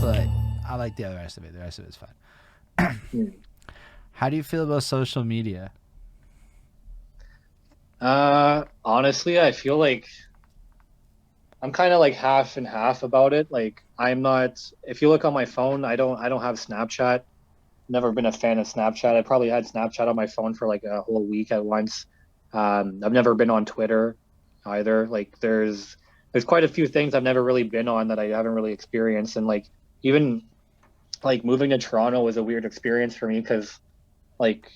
But I like the rest of it. The rest of it's fun. How do you feel about social media? Honestly, I feel like I'm kind of like half and half about it. Like I'm not, if you look on my phone, I don't have Snapchat. Never been a fan of Snapchat. I probably had Snapchat on my phone for like a whole week at once. I've never been on Twitter either. Like there's quite a few things I've never really been on that I haven't really experienced. And like even like moving to Toronto was a weird experience for me because like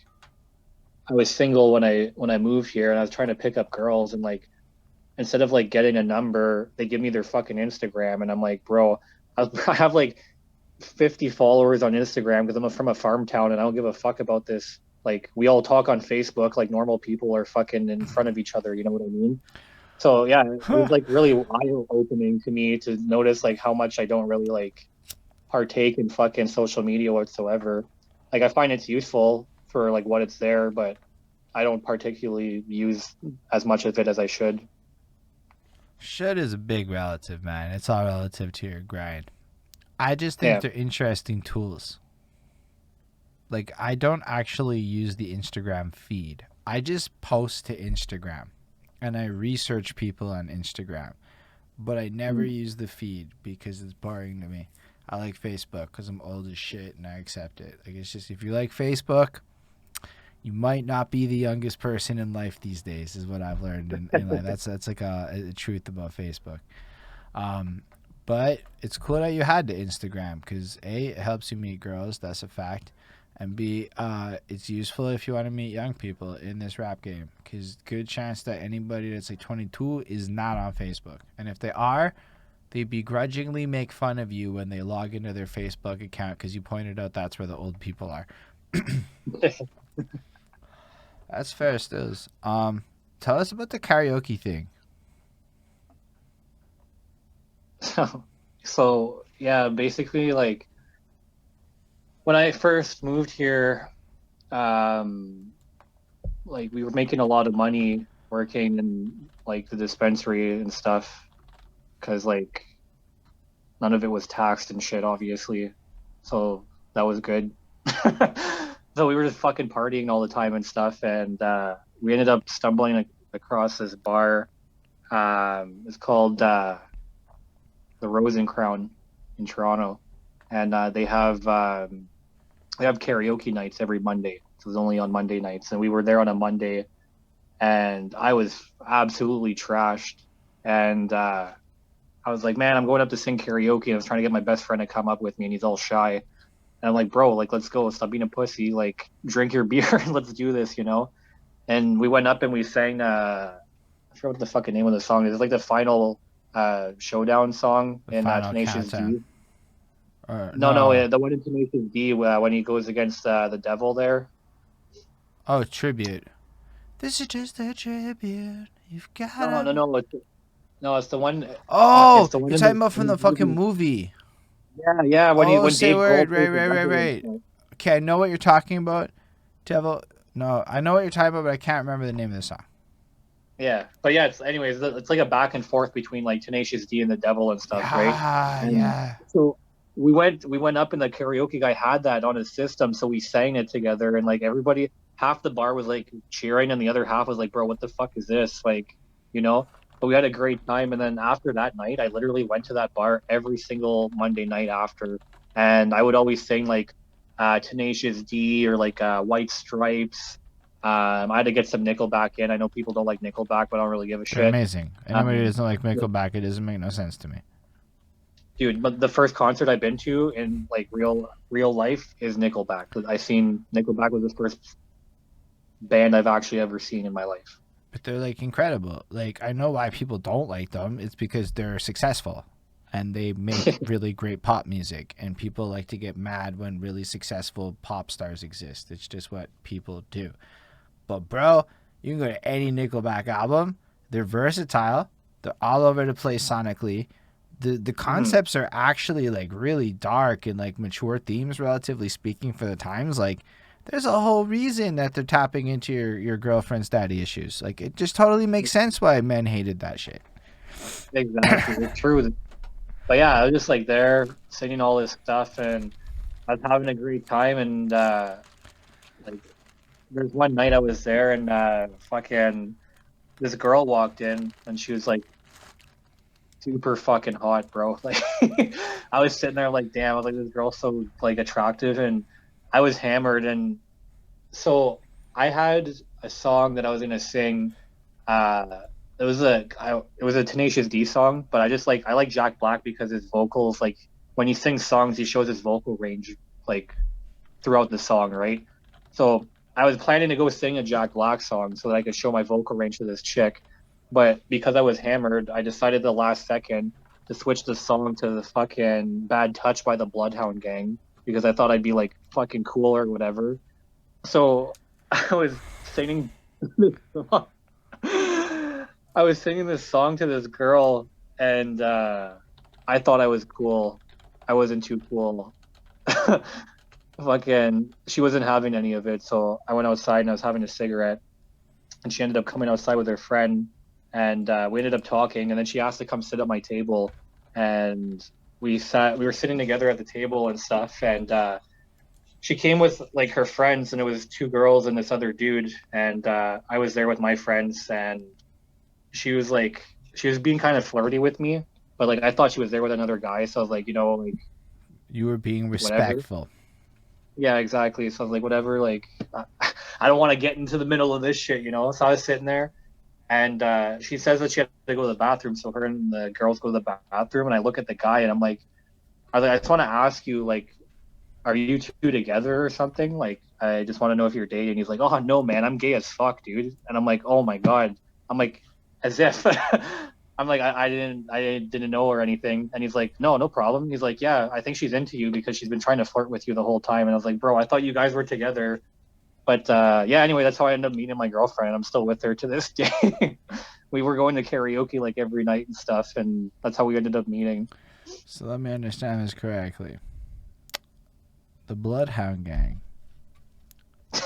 I was single when I moved here and I was trying to pick up girls and like instead of like getting a number, they give me their fucking Instagram, and I'm like, bro, I have like 50 followers on Instagram because I'm from a farm town and I don't give a fuck about this. Like we all talk on Facebook like normal people are fucking in front of each other, you know what I mean? So yeah, it was like really eye-opening to me to notice like how much I don't really like partake in fucking social media whatsoever. Like I find it's useful for like what it's there, but I don't particularly use as much of it as I should. Should is a big relative, man. It's all relative to your grind. I just think Yeah. they're interesting tools. Like, I don't actually use the Instagram feed. I just post to Instagram and I research people on Instagram, but I never Mm. use the feed because it's boring to me. I like Facebook because I'm old as shit and I accept it. Like, it's just if you like Facebook, you might not be the youngest person in life these days, is what I've learned in life. That's like a truth about Facebook. Um, but it's cool that you had the Instagram because A, it helps you meet girls. That's a fact. And B, it's useful if you want to meet young people in this rap game because good chance that anybody that's like 22 is not on Facebook. And if they are, they begrudgingly make fun of you when they log into their Facebook account because you pointed out that's where the old people are. That's fair, stills. Tell us about the karaoke thing. So yeah, basically like when I first moved here, um, like we were making a lot of money working in like the dispensary and stuff because like none of it was taxed and shit, obviously. So that was good. So we were just fucking partying all the time and stuff, and we ended up stumbling across this bar. It's called the Rose and Crown in Toronto, and they have karaoke nights every Monday. So it was only on Monday nights, and we were there on a Monday, and I was absolutely trashed. And I was like, man, I'm going up to sing karaoke. And I was trying to get my best friend to come up with me, and he's all shy. And I'm like, bro, like, let's go. Stop being a pussy. Like, drink your beer and let's do this, you know? And we went up and we sang, I forgot what the fucking name of the song is. It's like the final showdown song The in final Tenacious countdown. D. Or No, no, no. the one in Tenacious D when he goes against the devil there. Oh, tribute. This is just a tribute. You've No, gotta. no, no. No, it's the one. It's Oh, the one you're talking about in from the the fucking movie. movie. Yeah, yeah. Oh, When say Dave word. Grohl Right, plays the right, right, devil and right. stuff. Okay, I know what you're talking about. Devil. No, I know what you're talking about, but I can't remember the name of the song. Yeah, but yeah, it's anyways, it's like a back and forth between like Tenacious D and the Devil and stuff, right? Yeah, And yeah. so we went up and the karaoke guy had that on his system, so we sang it together and like everybody half the bar was like cheering and the other half was like, bro, what the fuck is this? Like, you know? But we had a great time and then after that night, I literally went to that bar every single Monday night after and I would always sing like Tenacious D or like White Stripes. I had to get some Nickelback in. I know people don't like Nickelback, but I don't really give a They're shit. amazing. Anybody who Um, doesn't like Nickelback, it doesn't make no sense to me. Dude, but the first concert I've been to in like real life is Nickelback. I seen Nickelback was the first band I've actually ever seen in my life. But they're like incredible. Like I know why people don't like them. It's because they're successful and they make really great pop music and people like to get mad when really successful pop stars exist. It's just what people do. But bro, you can go to any Nickelback album. They're versatile. They're all over the place sonically. The Mhm. concepts are actually like really dark and like mature themes relatively speaking for the times. Like there's a whole reason that they're tapping into your girlfriend's daddy issues. Like it just totally makes sense why men hated that shit. Exactly. It's true. But yeah, I was just like there singing all this stuff, and I was having a great time. And like, there's one night I was there, and fucking this girl walked in, and she was like super fucking hot, bro. Like, I was sitting there like, damn, I was like, this girl's so like attractive, and I was hammered, and so I had a song that I was gonna sing. Uh, it was a Tenacious D song, but I like Jack Black because his vocals, like when he sings songs, he shows his vocal range like throughout the song, right? So I was planning to go sing a Jack Black song so that I could show my vocal range to this chick, but because I was hammered, I decided the last second to switch the song to the fucking Bad Touch by the Bloodhound Gang because I thought I'd be like fucking cool or whatever. So I was singing this song. I was singing this song to this girl, and I thought I was cool. I wasn't too cool. Fucking, she wasn't having any of it. So I went outside and I was having a cigarette, and she ended up coming outside with her friend, and we ended up talking. And then she asked to come sit at my table, and we sat. We were sitting together at the table and stuff, and she came with like her friends, and it was two girls and this other dude, and I was there with my friends, and she was being kind of flirty with me, but like I thought she was there with another guy, so I was like, like You were being whatever. respectful. Yeah, exactly. So I was like, whatever, like I don't want to get into the middle of this shit. So I was sitting there, and she says that she had to go to the bathroom, so her and the girls go to the bathroom, and I look at the guy, and I just want to ask you, like, are you two together or something? Like, I just want to know if you're dating. He's like, oh no, man, I'm gay as fuck, dude. And I'm like, oh my god. I'm like, as if I'm like, I didn't know or anything. And he's like, no, no problem. He's like, yeah, I think she's into you because she's been trying to flirt with you the whole time. And I was like, bro, I thought you guys were together. But yeah, anyway, that's how I ended up meeting my girlfriend. I'm still with her to this day. We were going to karaoke like every night and stuff, and that's how we ended up meeting. So let me understand this correctly. The Bloodhound Gang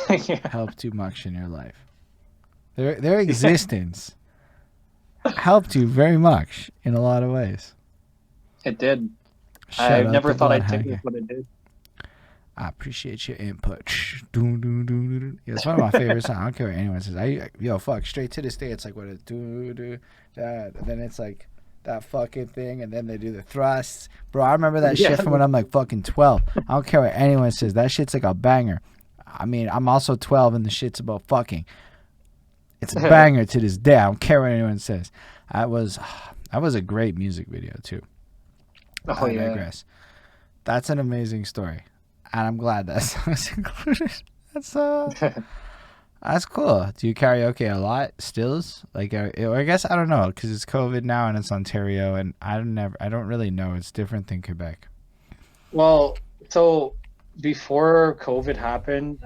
Yeah. helped you much in your life. Their Yeah. existence helped you very much in a lot of ways. It did. I Shout out never the thought I'd take Bloodhound this, Gang. but it did. I appreciate your input. Doo, doo, doo, doo, doo. Yeah, it's one of my favorite songs. I don't care what anyone says. Yo, fuck, straight to this day, it's like what a doo doo that. And then it's like that fucking thing, and then they do the thrusts. Bro, I remember that Yeah. shit from when I'm like fucking 12. I don't care what anyone says. That shit's like a banger. I mean, I'm also 12, and the shit's about fucking. It's a banger to this day. I don't care what anyone says. That was a great music video too. Oh I yeah. digress. That's an amazing story, and I'm glad that song's included. That's that's cool. Do you karaoke a lot? Stills? Like, I guess I don't know because it's COVID now and it's Ontario, and I don't really know. It's different than Quebec. Well, so before COVID happened,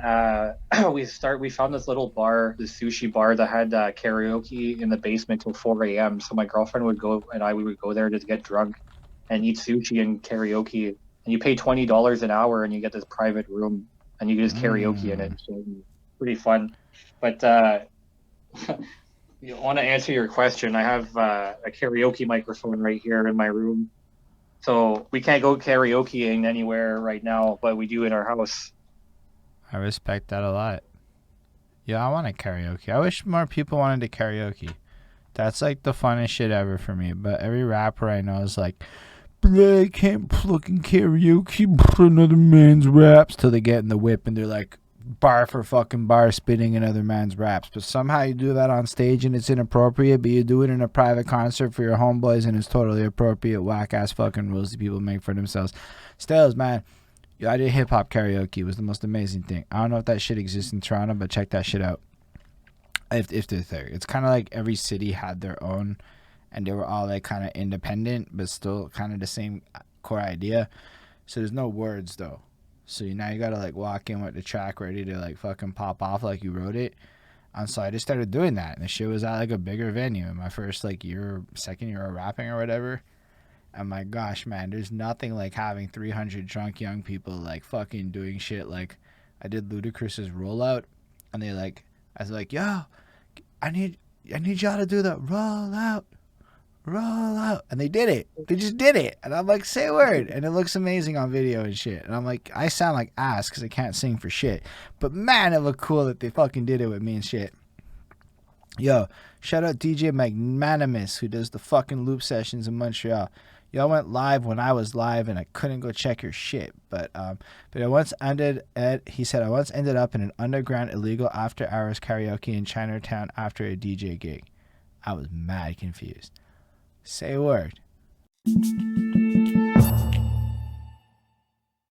we found this little bar, this sushi bar that had karaoke in the basement till 4 a.m. So my girlfriend would go and we would go there to get drunk and eat sushi and karaoke. And you pay $20 an hour and you get this private room and you can just karaoke in it. Mm. So it was pretty fun. But you want to answer your question? I have a karaoke microphone right here in my room. So we can't go karaokeing anywhere right now, but we do in our house. I respect that a lot. Yeah, I want to karaoke. I wish more people wanted to karaoke. That's like the funnest shit ever for me. But every rapper I know is like, I can't fucking karaoke another man's raps till they get in the whip and they're like bar for fucking bar spitting another man's raps. But somehow you do that on stage and it's inappropriate, but you do it in a private concert for your homeboys and it's totally appropriate. Whack ass fucking rules that people make for themselves. Stills, man. I did hip hop karaoke. It was the most amazing thing. I don't know if that shit exists in Toronto, but check that shit out. If they're there, it's kind of like every city had their own, and they were all like kind of independent, but still kind of the same core idea. So there's no words though. So now you gotta like walk in with the track ready to like fucking pop off like you wrote it. And so I just started doing that, and the shit was at like a bigger venue in my first like second year of rapping or whatever. And my gosh, man, there's nothing like having 300 drunk young people like fucking doing shit. Like I did Ludacris's rollout, and I was like, yo, I need y'all to do the rollout, roll out. And they did it. They just did it. And I'm like, say a word. And it looks amazing on video and shit. And I'm like, I sound like ass because I can't sing for shit. But man, it looked cool that they fucking did it with me and shit. Yo, shout out DJ Magnanimous who does the fucking loop sessions in Montreal. Y'all went live when I was live and I couldn't go check your shit. But I once he said I once ended up in an underground illegal after hours karaoke in Chinatown after a DJ gig. I was mad confused. Say a word.